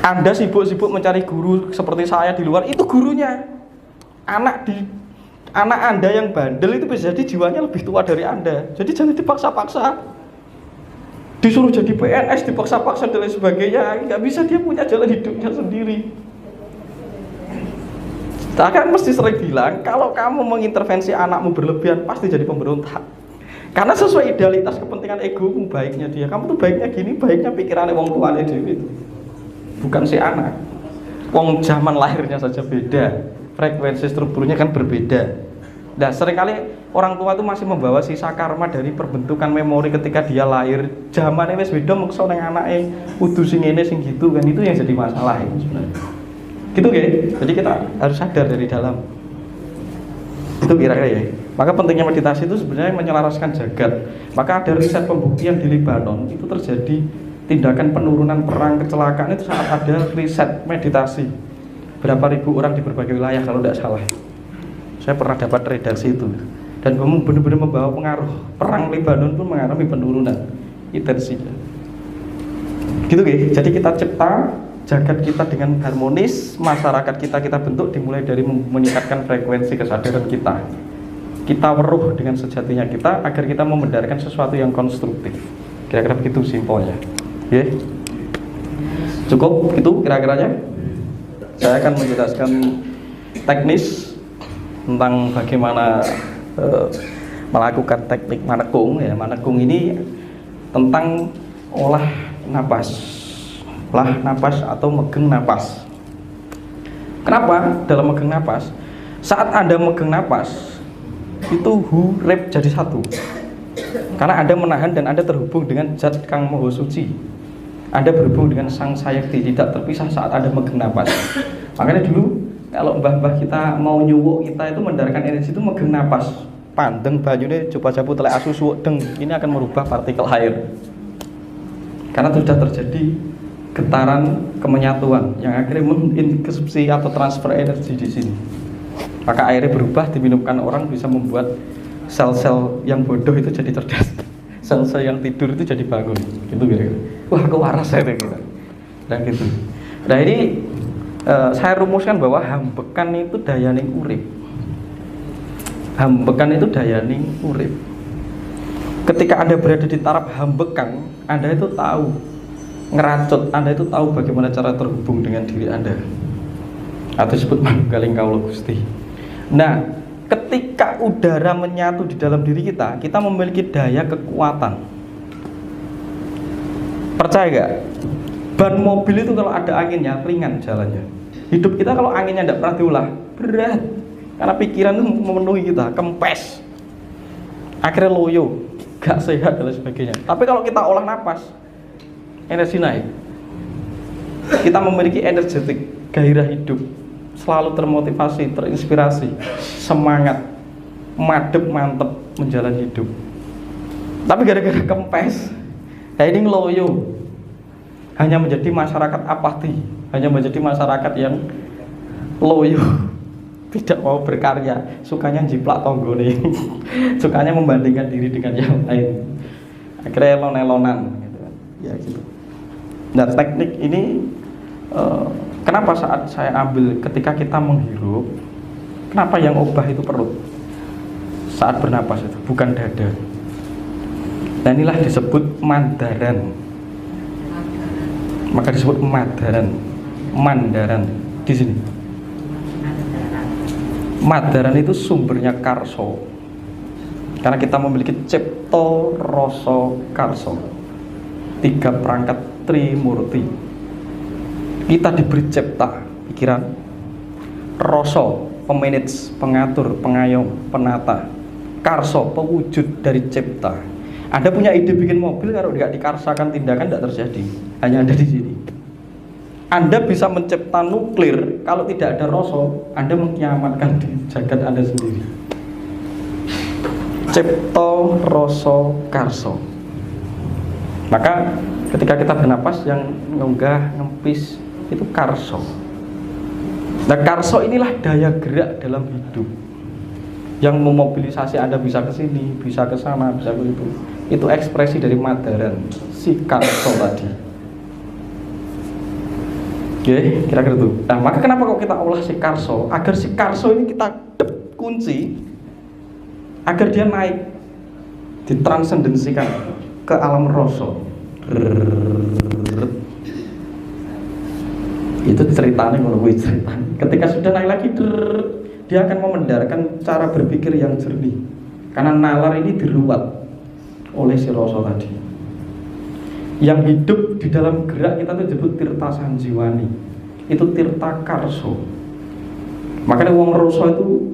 Anda sibuk-sibuk mencari guru seperti saya di luar, itu gurunya. Anak Anda yang bandel itu bisa jadi jiwanya lebih tua dari Anda. Jadi jangan dipaksa-paksa. Disuruh jadi PNS, dipaksa-paksa dan lain sebagainya. Nggak bisa, dia punya jalan hidupnya sendiri. Kita kan mesti sering bilang, kalau kamu mengintervensi anakmu berlebihan, pasti jadi pemberontak. Karena sesuai idealitas kepentingan egomu, baiknya dia. Kamu tuh baiknya gini, baiknya pikirannya wong tuane dhewe. Bukan si anak. Wong zaman lahirnya saja beda. Frekuensi strukturnya kan berbeda. Nah, seringkali orang tua itu masih membawa sisa karma dari perbentukan memori ketika dia lahir. Zamannya wis beda meksa nang anake kudu sing ngene sing gitu kan, itu yang jadi masalah ya sebenarnya. Gitu ya. Jadi kita harus sadar dari dalam. Itu kira-kira ya. Maka pentingnya meditasi itu sebenarnya menyelaraskan jagat. Maka ada riset pembuktian di Lebanon itu terjadi tindakan penurunan perang kecelakaan itu saat ada riset meditasi. Berapa ribu orang di berbagai wilayah kalau tidak salah. Saya pernah dapat redaksi itu. Dan benar-benar membawa pengaruh. Perang Lebanon pun mengalami penurunan intensinya. Gitu ya. Jadi kita cipta jagat kita dengan harmonis, masyarakat kita bentuk dimulai dari meningkatkan frekuensi kesadaran kita. Kita weruh dengan sejatinya kita agar kita membenarkan sesuatu yang konstruktif. Kira-kira begitu simpelnya. Ya. Cukup itu kira-kiranya. Saya akan menjelaskan teknis tentang bagaimana melakukan teknik manekung ya. Manekung ini tentang olah napas atau megeng napas. Kenapa dalam megeng napas? Saat Anda megeng napas itu hu rep jadi satu. Karena Anda menahan dan Anda terhubung dengan Zat Kang Maha Suci. Anda berhubung dengan Sang Sayakti, tidak terpisah saat Anda megeng napas. Makanya dulu kalau mbah-mbah kita mau nyuwuk kita itu mendarahkan energi itu megeng napas. Pandeng banyune coba jabu telek asu suwuk deng, ini akan merubah partikel air. Karena sudah terjadi getaran kemenyatuan yang akhirnya menginjeksi atau transfer energi di sini. Maka airnya berubah, diminumkan orang bisa membuat sel-sel yang bodoh itu jadi cerdas. Sel-sel yang tidur itu jadi bangun. Gitu kira-kira. Wah, aku waras saya kira. Dan gitu. Nah ini saya rumuskan bahwa hambekan itu dayaning urip. Hambekan itu dayaning urip. Ketika Anda berada di taraf hambekan, Anda itu tahu ngeracut, Anda itu tahu bagaimana cara terhubung dengan diri Anda. Atau disebut manunggaling kawula Gusti. Nah, ketika udara menyatu di dalam diri kita, kita memiliki daya kekuatan. Percaya gak? Ban mobil itu kalau ada anginnya ringan jalannya. Hidup kita kalau anginnya tidak pernah diolah berat. Karena pikiran itu memenuhi kita, kempes. Akhirnya loyo, gak sehat dan lain sebagainya. Tapi kalau kita olah napas, energi naik. Kita memiliki energetik, gairah hidup, selalu termotivasi, terinspirasi, semangat, madep, mantep menjalani hidup. Tapi gara-gara kempes, ini ngeloyo, hanya menjadi masyarakat apati, hanya menjadi masyarakat yang loyo, tidak mau berkarya, sukanya jiplak tonggone, sukanya membandingkan diri dengan yang lain, akhirnya elon-elonan, gitu. Ya gitu. Nah teknik ini kenapa saat saya ambil ketika kita menghirup, kenapa yang obah itu perut saat bernapas itu, bukan dada. Dan inilah disebut mandaran. Maka disebut mandaran di sini. Mandaran itu sumbernya karso. Karena kita memiliki cipto, rasa, karso. 3 perangkat trimurti. Kita diberi cipta, pikiran, rasa, pemanage, pengatur, pengayom, penata, karso, pewujud dari cipta. Anda punya ide bikin mobil, kalau tidak dikarsakan tindakan tidak terjadi. Hanya ada di sini. Anda bisa mencipta nuklir, kalau tidak ada rasa, Anda mengiamatkan di jagat Anda sendiri. Cipto, rasa, karso. Maka ketika kita bernapas yang ngunggah, ngempis, itu karso. Nah karso inilah daya gerak dalam hidup yang memobilisasi Anda bisa ke sini, bisa ke sana, bisa ke itu. Itu ekspresi dari mandaran, si karso tadi. Oke, kira-kira itu. Nah, maka kenapa kok kita olah si karso? Agar si karso ini kita kunci, agar dia naik, ditransendensikan ke alam rasa. Itu ceritanya kalau gue cerita. Ketika sudah naik lagi, dia akan memendarkan cara berpikir yang jernih. Karena nalar ini diruat oleh si rasa tadi. Yang hidup di dalam gerak kita itu disebut tirta sanjiwani. Itu tirta karso. Makanya wong rasa itu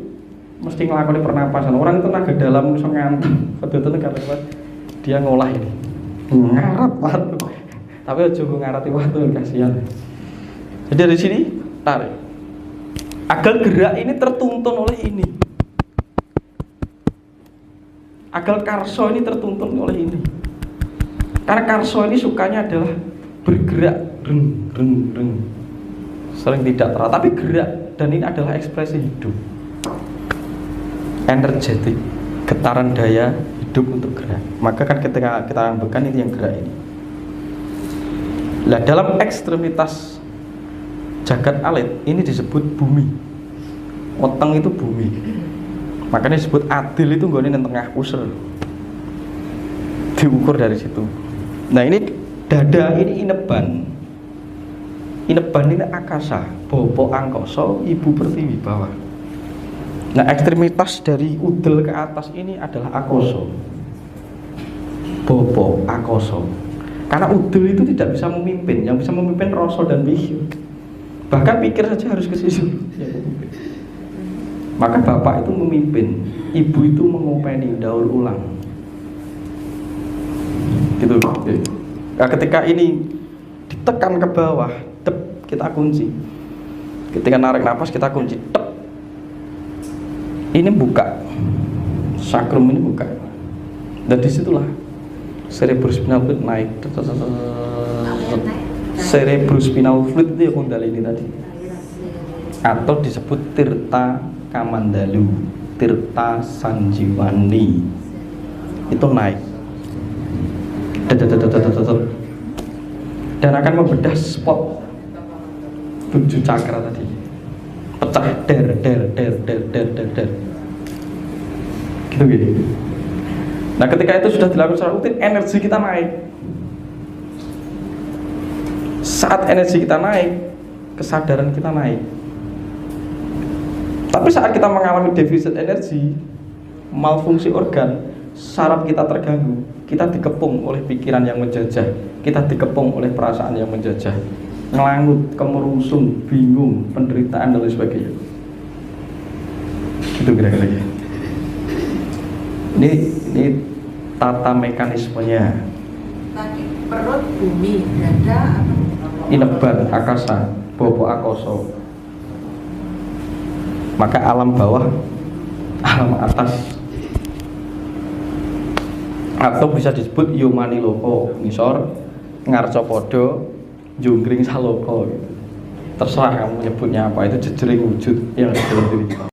mesti ngelakoni pernapasan. Orang itu naga dalam bisa ngantem. Betul-betul karena dia ngolah ini. Ngarat watu. Tapi aja ngarati watu, kasihan. Jadi dari sini tarik. Agar gerak ini tertuntun oleh ini. Agar karso ini tertuntun oleh ini. Karena karso ini sukanya adalah bergerak, reng. Sering tidak terang, tapi gerak, dan ini adalah ekspresi hidup. Energetik, getaran daya hidup untuk gerak. Maka kan ketika kita rambukan ini yang gerak ini. Nah, dalam ekstremitas jagat alit ini disebut bumi. Weteng itu bumi. Makanya disebut adil itu nggone nang tengah pusar. Diukur dari situ. Nah, ini dada ini ineban. Ineban ini akasa, bopo angkasa, ibu pertiwi bawah. Nah, ekstremitas dari udel ke atas ini adalah akoso. Bopo akoso. Karena udel itu tidak bisa memimpin, yang bisa memimpin rasa dan wihyu. Bahkan pikir saja harus ke situ. Maka bapak itu memimpin, ibu itu mengopeni, daur ulang. Gitu. Nah, ketika ini ditekan ke bawah, kita kunci. Ketika narik nafas kita kunci. Ini buka, sakrum ini buka. Dan disitulah cerebrospinal fluid naik. Cerebrospinal fluid itu yang kundalini tadi. Atau disebut tirta kamandalu, tirta sanjiwani. Itu naik. Dan akan membedah spot 7 cakra tadi. Pecah der. Gitu. Nah, ketika itu sudah dilakukan secara rutin, energi kita naik. Saat energi kita naik, kesadaran kita naik. Tapi saat kita mengalami defisit energi, malfungsi organ, saraf kita terganggu, kita dikepung oleh pikiran yang menjajah, kita dikepung oleh perasaan yang menjajah, ngelangut, kemerungsung, bingung, penderitaan dan lain sebagainya. Itu kira-kira. Ini tata mekanismenya. Tadi perut, bumi, dada, Ineban, akasa, bobo akoso. Maka alam bawah, alam atas. Atau bisa disebut yomani loko, ngisor, ngarco podo, jungkring saloko. Terserah kamu menyebutnya apa, itu jejering wujud yang ada dalam diri.